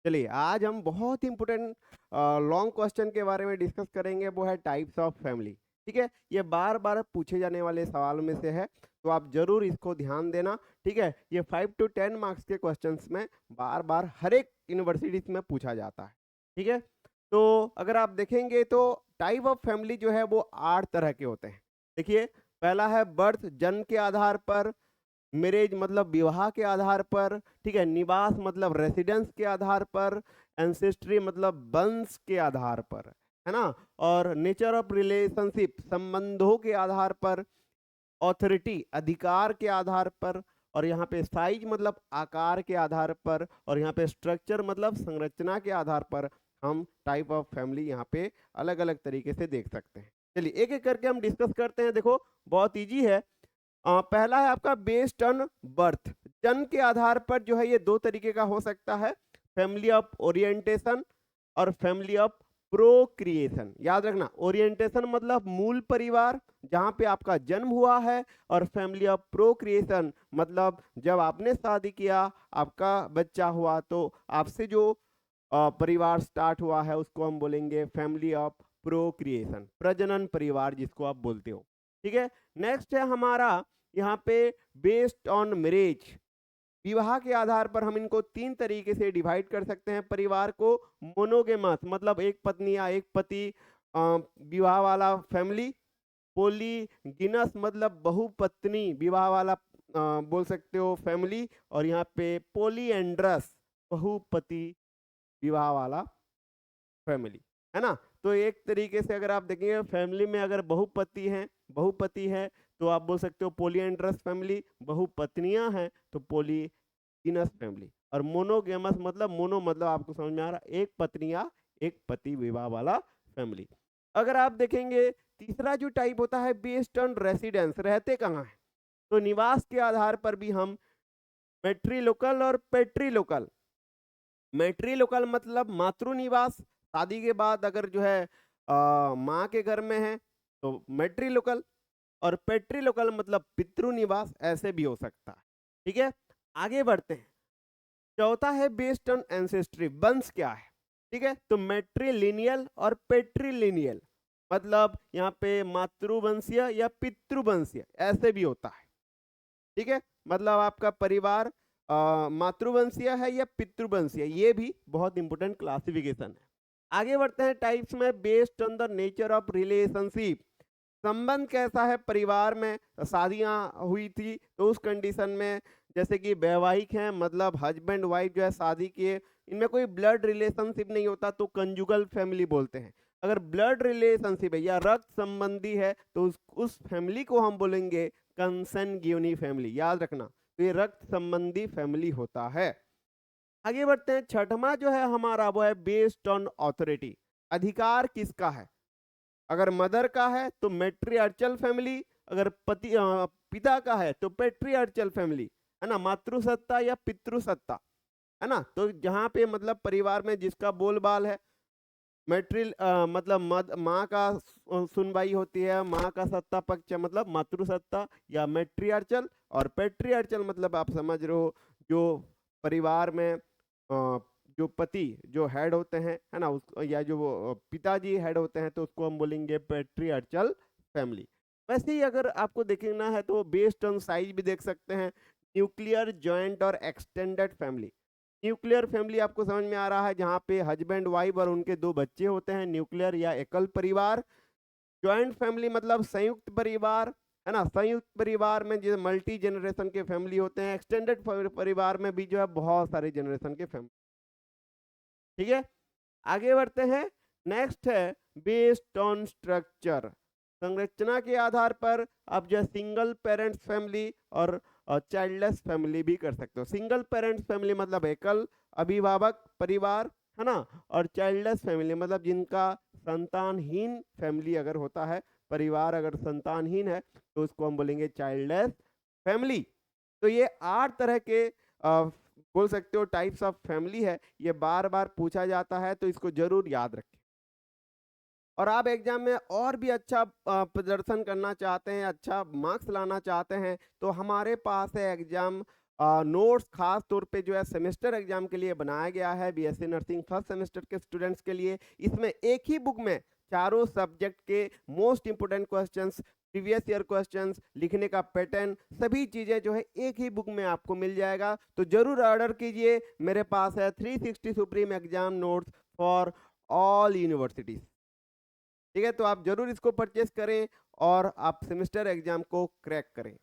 चलिए आज हम बहुत इंपॉर्टेंट लॉन्ग क्वेश्चन के बारे में डिस्कस करेंगे, वो है टाइप्स ऑफ फैमिली। ठीक है, ये बार बार पूछे जाने वाले सवालों में से है, तो आप जरूर इसको ध्यान देना। ठीक है, ये 5 to 10 मार्क्स के क्वेश्चंस में बार बार हर एक यूनिवर्सिटीज में पूछा जाता है। ठीक है, तो अगर आप देखेंगे तो टाइप ऑफ फैमिली जो है वो 8 तरह के होते हैं। देखिए, पहला है बर्थ, जन्म के आधार पर। मैरिज मतलब विवाह के आधार पर। ठीक है, निवास मतलब रेसिडेंस के आधार पर। एंसेस्ट्री मतलब वंश के आधार पर, है ना। और नेचर ऑफ रिलेशनशिप संबंधों के आधार पर। ऑथोरिटी अधिकार के आधार पर। और यहाँ पे साइज मतलब आकार के आधार पर। और यहाँ पे स्ट्रक्चर मतलब संरचना के आधार पर हम टाइप ऑफ फैमिली यहाँ पे अलग अलग तरीके से देख सकते हैं। चलिए एक एक करके हम डिस्कस करते हैं। देखो बहुत इजी है। पहला है आपका बेस्ड ऑन बर्थ। जन्म के आधार पर जो है ये दो तरीके का हो सकता है, फैमिली ऑफ ओरिएंटेशन और फैमिली ऑफ प्रोक्रिएशन। याद रखना, ओरिएंटेशन मतलब मूल परिवार जहां पे आपका जन्म हुआ है, और फैमिली ऑफ प्रोक्रिएशन मतलब जब आपने शादी किया, आपका बच्चा हुआ, तो आपसे जो परिवार स्टार्ट हुआ है उसको हम बोलेंगे फैमिली ऑफ प्रोक्रिएशन, प्रजनन परिवार जिसको आप बोलते हो। ठीक है, नेक्स्ट है हमारा यहाँ पे बेस्ड ऑन मैरिज। विवाह के आधार पर हम इनको तीन तरीके से डिवाइड कर सकते हैं परिवार को। मोनोगेमस मतलब एक पत्नी या एक पति विवाह वाला फैमिली। पोलीगिनस मतलब बहुपत्नी विवाह वाला बोल सकते हो फैमिली। और यहाँ पे पोलीएंड्रस बहुपति विवाह वाला फैमिली, है ना। तो एक तरीके से अगर आप देखेंगे फैमिली में अगर बहुपति है तो आप बोल सकते हो पोलीएंड्रस फैमिली। बहुपत्नियां हैं तो पोलीगिनस फैमिली। और मोनोगेमस मतलब मोनो मतलब आपको समझ में आ रहा, एक पत्नी या एक पति विवाह वाला फैमिली। अगर आप देखेंगे तीसरा जो टाइप होता है बेस्ड ऑन रेसिडेंस, रहते कहाँ है, तो निवास के आधार पर भी हम मैट्रिलोकल और पेट्रिलोकल। मैट्रिलोकल मतलब मातृ निवास, शादी के बाद अगर जो है माँ के घर में है तो मैट्रिलोकल। और पेट्रिलोकल मतलब पितृ निवास, ऐसे भी हो सकता है। ठीक है, आगे बढ़ते हैं। चौथा है बेस्ड ऑन एंसेस्ट्री, वंश क्या है। ठीक है, तो मैट्रिलिनियल और पेट्रिलिनियल मतलब यहाँ पे मातृवंशीय या पितृवंशीय ऐसे भी होता है। ठीक है, मतलब आपका परिवार मातृवंशीय है या पितृवंशीय, ये भी बहुत इंपॉर्टेंट क्लासिफिकेशन है। आगे बढ़ते हैं टाइप्स में। Based on the nature of relationship, संबंध कैसा है परिवार में। शादियां हुई थी तो उस कंडीशन में, जैसे कि वैवाहिक हैं मतलब हस्बैंड वाइफ जो है शादी किए, इनमें कोई ब्लड रिलेशनशिप नहीं होता तो कंजुगल फैमिली बोलते हैं। अगर ब्लड रिलेशनशिप है या रक्त संबंधी है तो उस फैमिली को हम बोलेंगे कंसंग्यूनी फैमिली। याद रखना, तो ये रक्त संबंधी फैमिली होता है। आगे बढ़ते हैं। छठवां जो है हमारा वो है बेस्ड ऑन ऑथोरिटी, अधिकार किसका है। अगर मदर का है तो मैट्रियार्चल फैमिली। अगर पिता का है तो पेट्रियार्चल फैमिली, है ना, मातृसत्ता या पितृसत्ता, है ना। तो जहाँ पे मतलब परिवार में जिसका बोलबाल है, मैट्रिल मतलब माँ का सुनवाई होती है, माँ का सत्ता पक्ष मतलब मातृसत्ता या मैट्रियार्चल। और पेट्रियार्चल मतलब आप समझ रहे हो, जो परिवार में जो पति जो हेड होते हैं, है ना, उस या जो वो पिताजी हेड होते हैं तो उसको हम बोलेंगे पेट्रियार्चल फैमिली। वैसे ही अगर आपको देखना है तो बेस्ड ऑन साइज भी देख सकते हैं। न्यूक्लियर, जॉइंट और एक्सटेंडेड फैमिली। न्यूक्लियर फैमिली आपको समझ में आ रहा है जहाँ पे हस्बैंड वाइफ और उनके दो बच्चे होते हैं, न्यूक्लियर या एकल परिवार। जॉइंट फैमिली मतलब संयुक्त परिवार, है ना। संयुक्त परिवार में जो मल्टी जनरेशन के फैमिली होते हैं। एक्सटेंडेड परिवार में भी जो है बहुत सारे जनरेशन के फैमिली। ठीक है, आगे बढ़ते हैं। नेक्स्ट है बेस्ड ऑन स्ट्रक्चर, संरचना के आधार पर आप जो सिंगल पेरेंट्स फैमिली और चाइल्डलेस फैमिली भी कर सकते हो। सिंगल पेरेंट्स फैमिली मतलब एकल अभिभावक परिवार, है ना। और चाइल्डलेस फैमिली मतलब जिनका संतानहीन फैमिली अगर होता है, परिवार अगर संतानहीन है तो उसको हम बोलेंगे चाइल्डलेस फैमिली। तो ये 8 तरह के बोल सकते हो टाइप्स ऑफ फैमिली है। ये बार बार पूछा जाता है तो इसको जरूर याद रखें। और आप एग्जाम में और भी अच्छा प्रदर्शन करना चाहते हैं, अच्छा मार्क्स लाना चाहते हैं, तो हमारे पास है एग्जाम नोट्स खास तौर पे जो है सेमेस्टर एग्जाम के लिए बनाया गया है, बीएससी नर्सिंग फर्स्ट सेमेस्टर के स्टूडेंट्स के लिए। इसमें एक ही बुक में चारों सब्जेक्ट के most important questions, previous year questions, लिखने का पैटर्न, सभी चीजें जो है एक ही बुक में आपको मिल जाएगा। तो जरूर ऑर्डर कीजिए, मेरे पास है 360 supreme exam notes for all universities. ठीक है, तो आप जरूर इसको परचेस करें और आप सेमेस्टर एग्जाम को क्रैक करें।